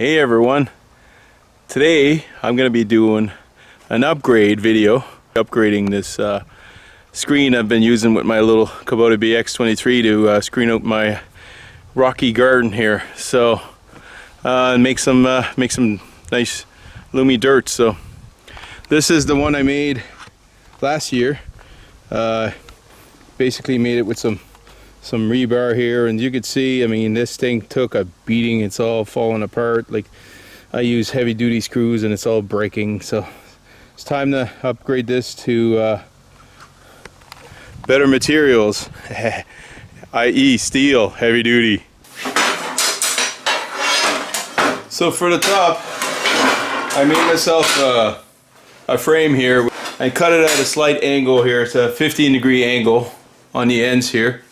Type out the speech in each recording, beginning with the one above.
Hey everyone, today I'm going to be doing an upgrade video, upgrading this screen I've been using with my little Kubota BX23 to screen out my rocky garden here. So make some nice loomy dirt. So this is the one I made last year. Basically made it with some rebar here, and you could see, I mean, this thing took a beating. It's all falling apart. Like, I use heavy duty screws and it's all breaking, so it's time to upgrade this to better materials, i.e. steel, heavy duty. So for the top, I made myself a frame here. I cut it at a slight angle here. It's a 15-degree angle on the ends here.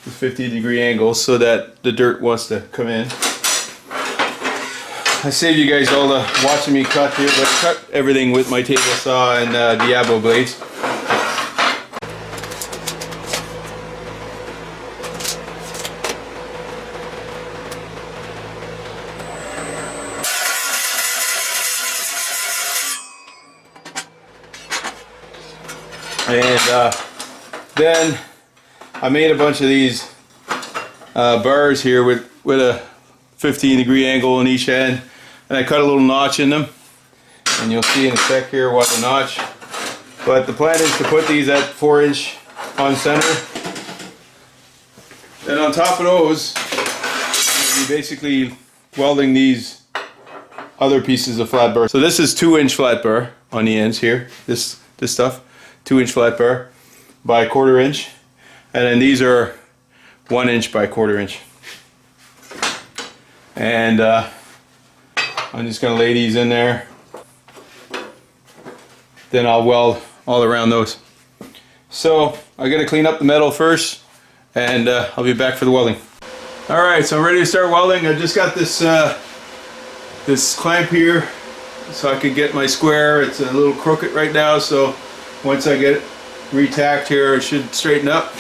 50-degree angle so that the dirt wants to come in. I saved you guys all the watching me cut here, but I cut everything with my table saw and Diablo blades. And then I made a bunch of these bars here with a 15-degree angle on each end, and I cut a little notch in them, and you'll see in a sec here what the notch. But the plan is to put these at 4-inch on center. Then on top of those, you'll be basically welding these other pieces of flat bar. So this is 2-inch flat bar on the ends here. This stuff, 2-inch flat bar by 1/4 inch. And then these are 1-inch by 1/4 inch. And I'm just going to lay these in there. Then I'll weld all around those. So I'm going to clean up the metal first, and I'll be back for the welding. Alright, so I'm ready to start welding. I just got this this clamp here so I could get my square. It's a little crooked right now, so once I get it retacked here, it should straighten up.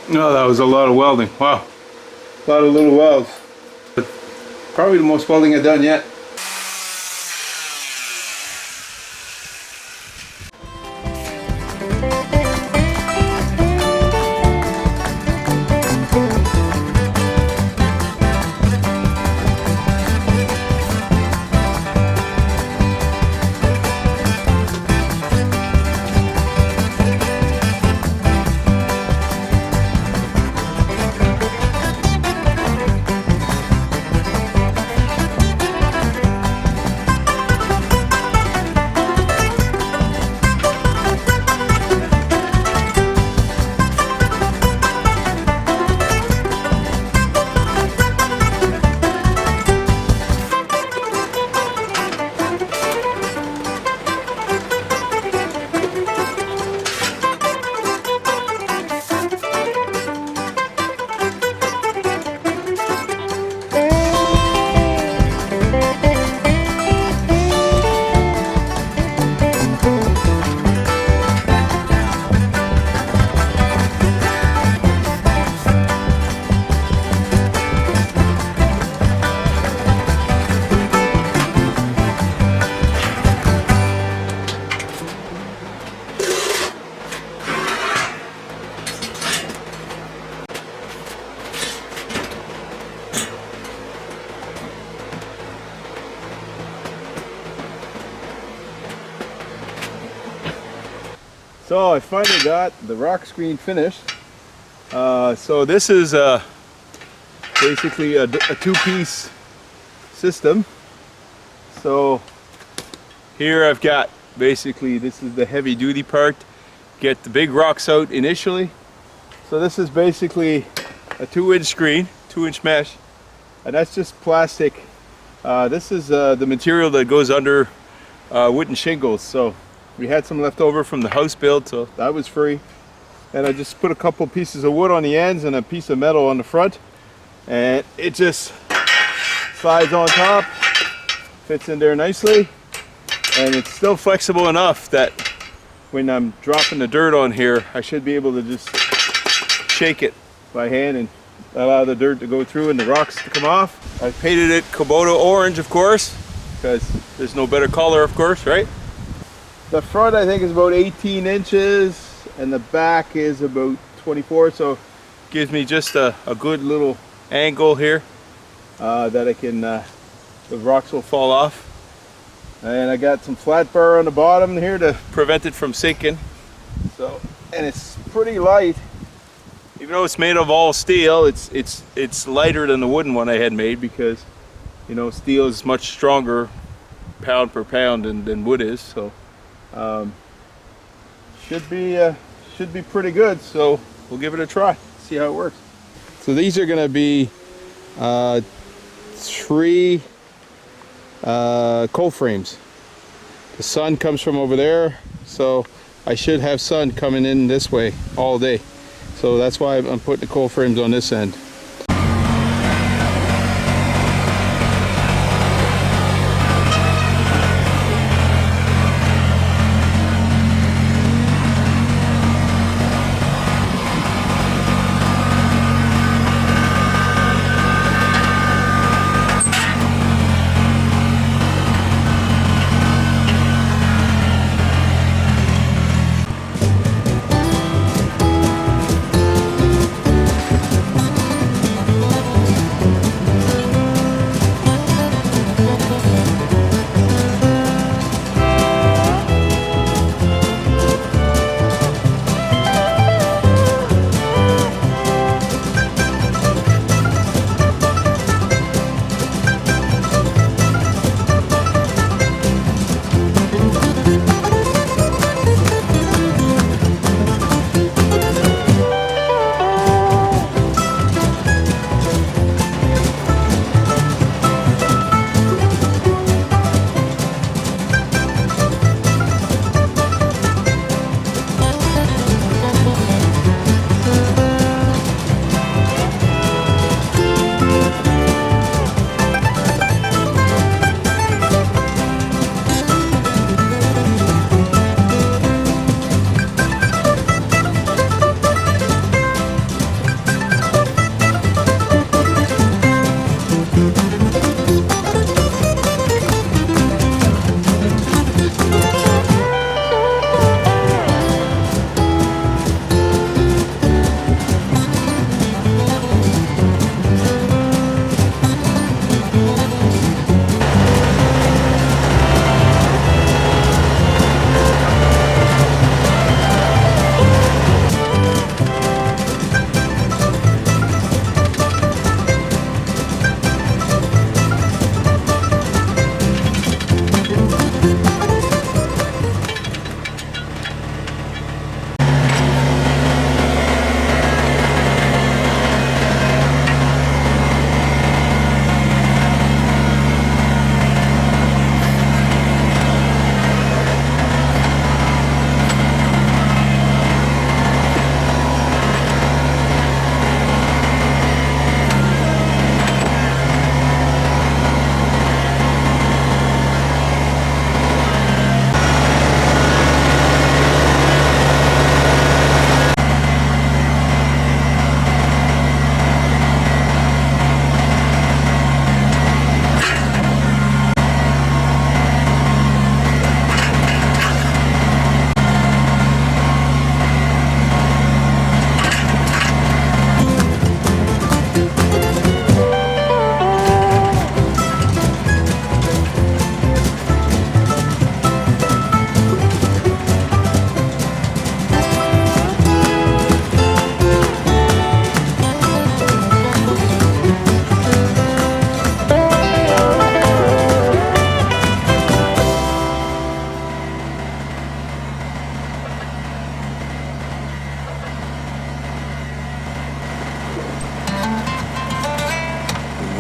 No, that was a lot of welding. Wow. A lot of little welds. Probably the most welding I've done yet. So I finally got the rock screen finished. So this is basically a two-piece system. So here I've got basically, this is the heavy duty part. Get the big rocks out initially. So this is basically a 2-inch screen, 2-inch mesh, and that's just plastic. This is the material that goes under wooden shingles. So we had some left over from the house build, so that was free. And I just put a couple pieces of wood on the ends and a piece of metal on the front, and it just slides on top, fits in there nicely, and it's still flexible enough that when I'm dropping the dirt on here, I should be able to just shake it by hand and allow the dirt to go through and the rocks to come off. I painted it Kubota orange, of course, because there's no better color, of course, right? The front I think is about 18 inches and the back is about 24, so gives me just a good little angle here that I can, the rocks will fall off. And I got some flat bar on the bottom here to prevent it from sinking. So, and it's pretty light. Even though it's made of all steel, it's lighter than the wooden one I had made because, you know, steel is much stronger pound per pound than wood is. So should be pretty good. So we'll give it a try, see how it works. So these are going to be 3 cold frames. The sun comes from over there, so I should have sun coming in this way all day. So that's why I'm putting the cold frames on this end.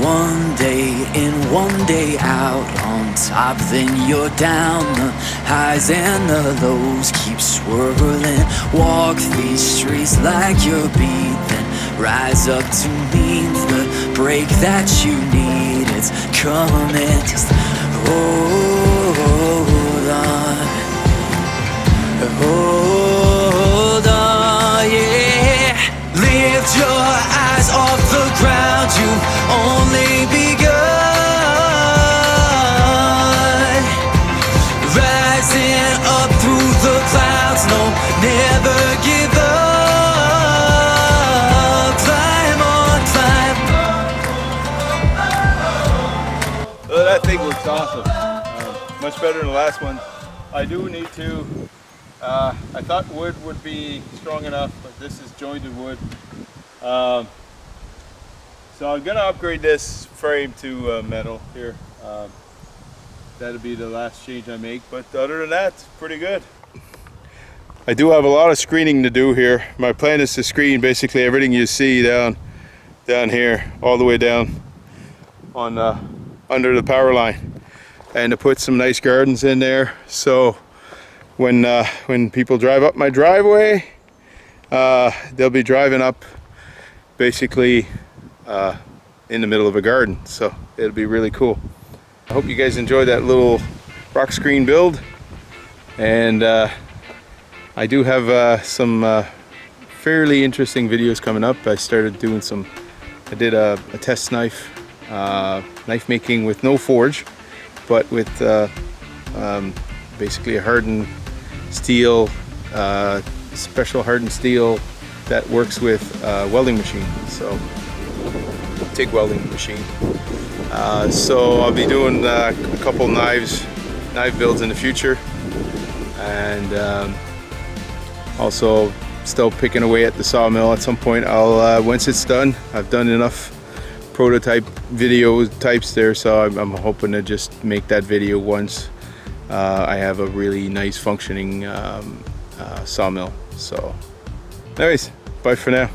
One day in, one day out, on top then you're down. The highs and the lows keep swirling. Walk these streets like you're beat, then rise up to meet the break that you need. It's coming, just hold on. Hold on, yeah. Lift your eyes off the ground, you've only begun. Rising up through the clouds, no, never give up. Climb on, climb. Oh, that thing looks awesome. Much better than the last one. I do need to, I thought wood would be strong enough, but this is jointed wood. So I'm gonna upgrade this frame to metal here. That'll be the last change I make, but other than that, it's pretty good. I do have a lot of screening to do here. My plan is to screen basically everything you see down here, all the way down on under the power line, and to put some nice gardens in there. So when people drive up my driveway, they'll be driving up basically in the middle of a garden, so it'll be really cool. I hope you guys enjoyed that little rock screen build, and I do have some fairly interesting videos coming up. I started doing I did a test knife making with no forge, but with basically a hardened steel, special hardened steel that works with welding machine, so TIG welding machine. So I'll be doing a couple knife builds in the future, and also still picking away at the sawmill. At some point I'll once it's done, I've done enough prototype video types there, so I'm hoping to just make that video once I have a really nice functioning sawmill. So anyways, bye for now.